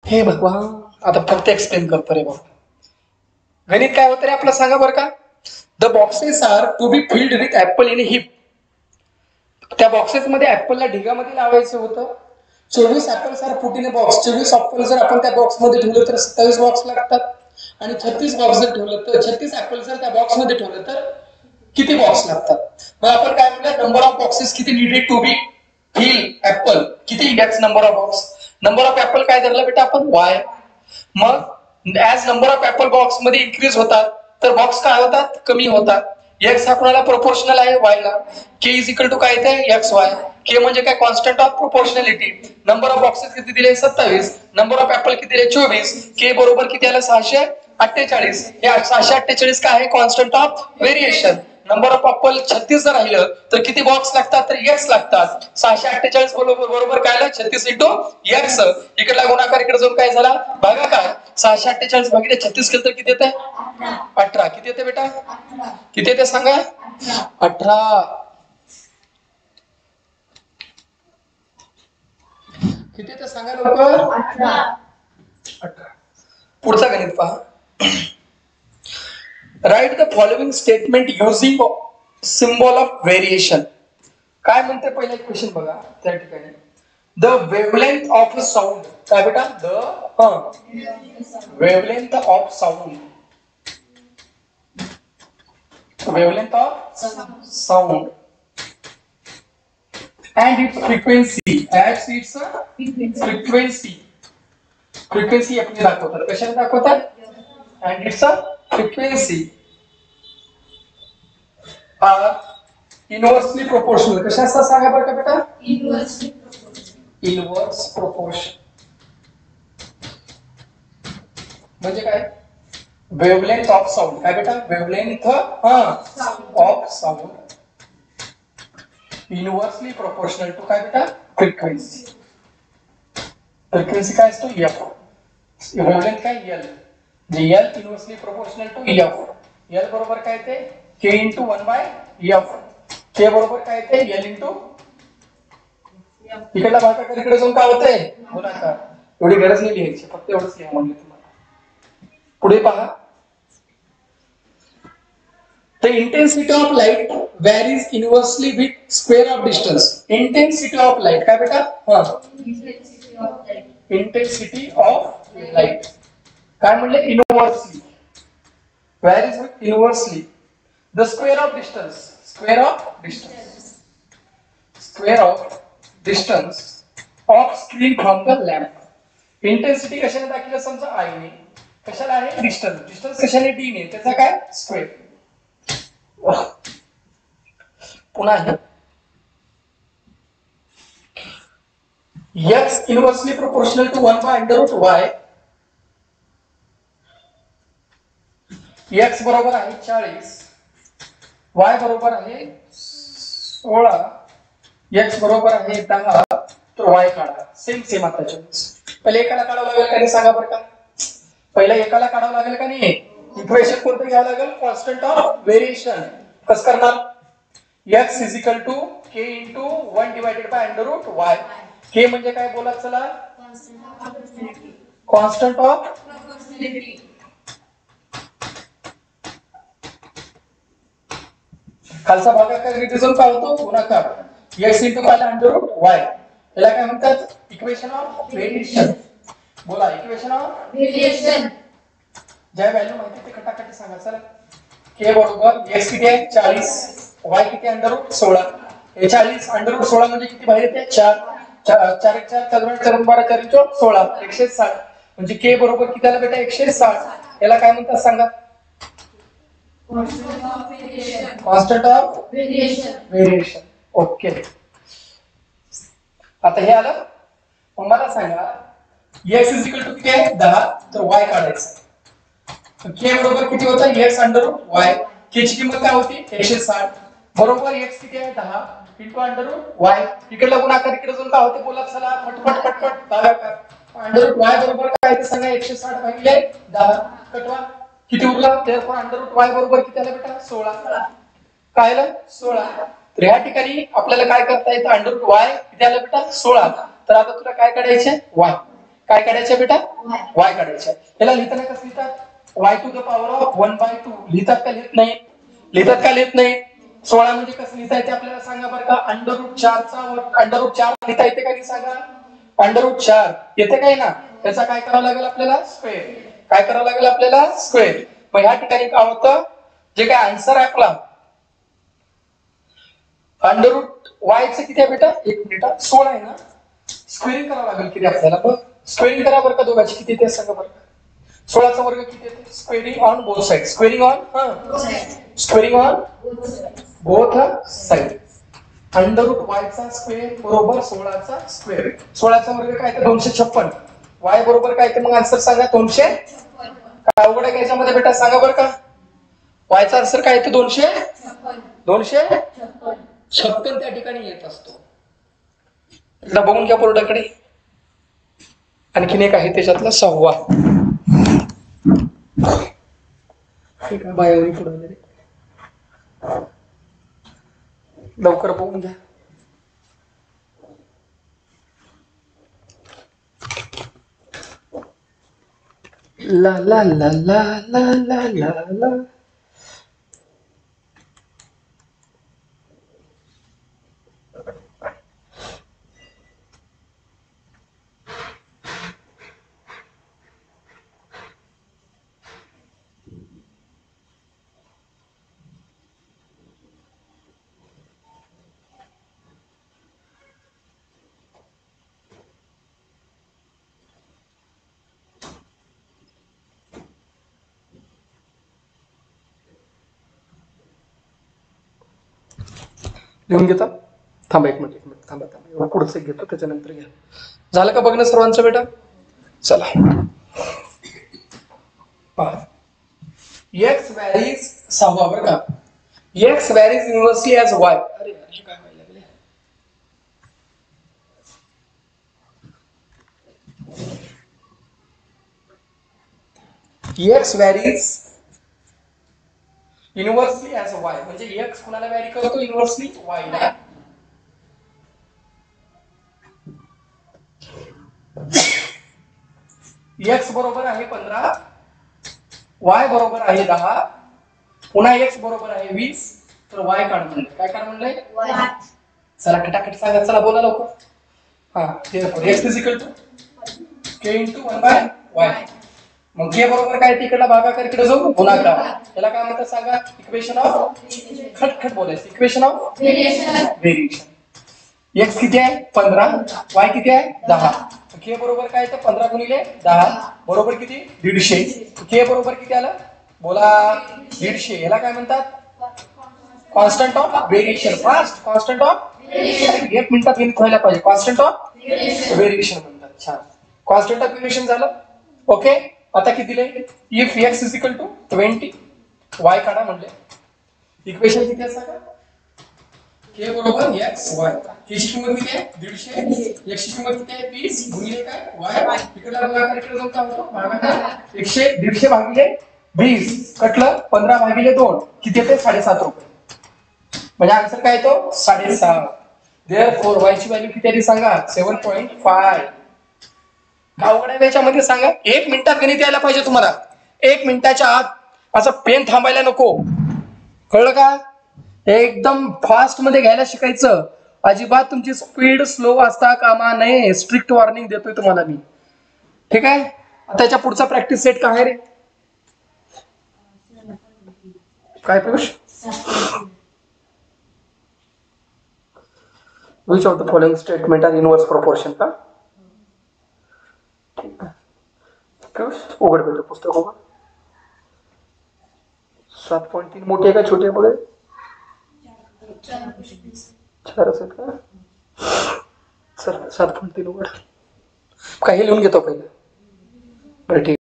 हे भगवान, आता फक्त एक्सप्लेन करतो रे बाबा. गणित काय होतं रे आपलं सांगा बरं का. The boxes are to be filled with apple in heap. त्या बॉक्सेस मध्ये ऍपलला ढिगामध्ये लावायचं होतं. 24 apples are put in a box. 24 apple जर आपण त्या बॉक्स मध्ये ठेवलं तर 27 बॉक्स लागतात. आणि 36 बॉक्स जर ठेवलं तर 36 ऍपल जर त्या बॉक्स मध्ये ठेवलं तर किती बॉक्स लागतात. मग आपण काय म्हणलं, नंबर ऑफ बॉक्सेस किती needed to be fill apple, किती X number of box. Number of apple काय धरलं बेटा आपण, वाय. मग as number of apple box मध्ये इन्क्रीज होतात तर बॉक्स काय होतात, कमी होतात. एक्स हा कोणाला प्रोपोर्शनल आहे, वाय ला. के इज इक्वल टू काय ते एक्स वाय. के म्हणजे काय, constant of proportionality. Number of boxes किती दिले, 27. नंबर ऑफ ऍपल किती दिले, 24. के बरोबर किती आलं, 648. हे 648 काय आहे, constant of variation. Number of apple 36 जर राहिलं तर किती बॉक्स लागतात, तर एक्स लागतात. 648 बरोबर काय आलं, 36 इंटू एक्स. इकडला गुणाकार इकडे जाऊन काय झाला, भागाकार. 648 भागिले 36 केलं तर किती येते, 18. किती येते बेटा, किती येते सांगा, 18. किती येते सांगा लवकर, 18. पुढचा गणित पहा. Write the following statement using symbol of variation. काय म्हणते पहिला क्वेश्चन बघा त्या ठिकाणी. The wavelength of a sound. काय बेटा, the wavelength of sound. Wavelength of sound and its frequency, as its frequency आपली दाखवतात. कशाने दाखवतात, and its frequency are inversely proportional. कशा असतात सांगा बरं का बेटा, इनवर्स प्रोपोर्शन. म्हणजे काय, वेवलेंथ ऑफ साऊंड. काय बेटा, wavelength of sound inversely proportional to काय बेटा, फ्रिक्वेन्सी. फ्रिक्वेन्सी काय असतो, एफ. वेवलेंथ काय, एल. जे L inversely proportional to F. L बरोबर काय ते, के इंटू 1/f. के बरोबर काय ते, एल इंटू इकडला भागाकार इकडे जाऊन काय होतंय, गुणाकार. एवढी गरज नाही लिहायची, फक्त एवढंच लिहा म्हणलं तुम्हाला. पुढे पहा. The intensity of light varies inversely with square of distance. Intensity of light काय बेटा, intensity of light काय म्हणले, inversely varies with inversely the square of distance. Square of distance of screen from the lamp. Intensity कशाने दाखवलं, समजा I ने. कशाला आहे, डिस्टन्स कशाने, d ने. त्याचा काय, स्क्वेअर. पुन्हा x inversely proportional to 1/√y. x बरोबर आहे 40, y बरोबर आहे 16, x बरोबर आहे 10. तर y काढा. सेम आता पहिले एकाला काढावं लागेल का नाही सांगा बरं का. पहिला एकाला काढावं लागेल का नाही. इक्वेशन कोणतं घ्यावं लागेल, कॉन्स्टंट ऑफ व्हेरिएशन. कसं करणार, x is equal to k into 1/√y. k म्हणजे काय बोला चला, कॉन्स्टंट ऑफ खालचा भागाकार रिप्रेझेंट काय होतो, गुणाकार. x इंटू काय, √y. याला काय म्हणतात, इक्वेशन ऑफ व्हेरिएशन. बोला, इक्वेशन ऑफ व्हेरिएशन. ज्या व्हॅल्यू माहिती ते खटाखट सांगा चला. k बरोबर x किती आहे, 40, y किती आहे, √16. हे 40 √16 म्हणजे किती बाहेर येते, 4. 4 1 4 4 4 12 4 16, 160. म्हणजे k बरोबर किती आलं बेटा, 160. याला काय म्हणतात सांगा, कॉन्स्टंट ऑफ व्हेरिएशन. ओके. आता हे आलं. मग मला सांगा, x इज इक्वल टू किती आहे, 10. तर y काढायचं. k बरोबर किती होता, x √y. k ची किंमत काय होती, 160. बरोबर x किती आहे, 10 इंटू √y. इकडला गुणाकार इकडे जाऊन काय होते, बोला चला, फटफट भागाकार. √y बरोबर काय ते सांगा, 160 भागिले 10. कटवा, किती उरला, तर √y बरोबर किती आलं बेटा, 16. काय आलं, 16. तर या ठिकाणी आपल्याला काय करता येतं, √y किती आलं बेटा, 16. तर आता तुला काय काढायचे, y. काय काढायच्या बेटा? y काढायच्या. याला लिहिताना कसं लिहितात? y to the power of 1/2 लिहितात का लिहित नाही? लिहितात का लिहित नाही? 16 म्हणजे कसं लिहिता येते आपल्याला सांगा बरं का? √4 चा √4 लिहिता येते का? सांगा. √4 येते काय ना? त्याचा काय करावं लागेल आपल्याला? स्क्वेअर. काय करावं लागेल आपल्याला? स्क्वेअर. मग ह्या ठिकाणी काय होतं? जे काय आन्सर आहे आपला √y चं किती आहे बेटा? एक मिनिट, 16 आहे ना? स्क्वेअरिंग करावं लागेल किती आपल्याला? बघ स्क्वेअरिंग करा बरं का दोघांची किती येते सांगा बरं. 16 चा वर्ग किती येते? Squaring on both side. Squaring on squaring on both side. √y चा स्क्वेअर बरोबर 16 चा स्क्वेअर. 16 चा वर्ग काय तर 256. y बरोबर काय ते मग आन्सर सांगा? 200. काय अवघड आहे याच्यामध्ये बेटा सांगा बरं का? y चा आन्सर काय येतो? 256 त्या ठिकाणी येत असतो. एकदा बघून घ्या बोर्डाकडे. आणखीन एक आहे त्याच्यातला 6वा. ठीक आहे बायावरी पुढे लवकर बघून घ्या. ला ला ला ला ला ला ला ला. लिहून घेता? थांबा एक मिनिट थांबा पुढचं घेतो त्याच्यानंतर घ्या. झालं का बघणं सर्वांचं बेटा? चला x varies 6वा बरं का. x varies inversely as y. अरे हे काय व्हायला लागले? x varies inversely as y म्हणजे x कुणाला व्हॅरी करतो? इन्व्हर्सली y ला. x बरोबर आहे 15, y बरोबर आहे 10, पुन्हा x बरोबर आहे 20, तर y काढ म्हणले. काय काढ म्हणले? चला खटाखट सांगा, चला बोला लवकर. हा x is equal to k into 1/y. मग k बरोबर काय? तिकडला भागाकार इकडे जाऊ गुणाकार. याला काय म्हणतात सांगा? इक्वेशन ऑफ खटखट बोलायचं. Equation of variation. x किती आहे? 15, y किती आहे? 10. k बरोबर काय येतं? 15 गुणिले 10 बरोबर किती? 150. k बरोबर किती आलं? बोला 150. याला काय म्हणतात? Constant of variation. Fast constant of variation. 1 मिनिटात गणित व्हायला पाहिजे. कॉन्स्टंट ऑफ व्हेरिएशन म्हणतात. छान. कॉन्स्टंट ऑफ व्हेरिएशन झालं. ओके. आता किती दिले? If x is equal to 20, y काढा म्हणले. इक्वेशन किती आहे सांगा? k बरोबर x y. k ची किंमत किती आहे? 150. x ची किंमत किती आहे? 20 गुणिले काय? y. इकडे भागाकार इकडे जाऊन काय होतो? भागाकार 150 भागिले 20 कटलं 15 भागिले 2 किती येते? 7.5 रुपये. म्हणजे आन्सर काय येतो? 7.5. देअरफॉर y ची व्हॅल्यू किती आहे सांगा? 7.5. अवघड आहे याच्यामध्ये सांगा? 1 मिनिटात गणित यायला पाहिजे तुम्हाला. 1 मिनिटाच्या आत असं पेन थांबायला नको. कळलं का? एकदम फास्ट मध्ये घ्यायला शिकायचं. अजिबात तुमची स्पीड स्लो असता कामा नये. स्ट्रिक्ट वॉर्निंग देतोय तुम्हाला मी. ठीक आहे. आता याच्या पुढचा प्रॅक्टिस सेट काय आहे रे? काय Piyush? Which of the following statement are inverse proportion का? पियुष उघड बेटा पुस्तक उघड. 7.3 मोठे आहे का छोटे आहे बघा? 4 असेल का? चल 7.3 उघड. काही लिहून घेतो पहिले. बरं ठीक.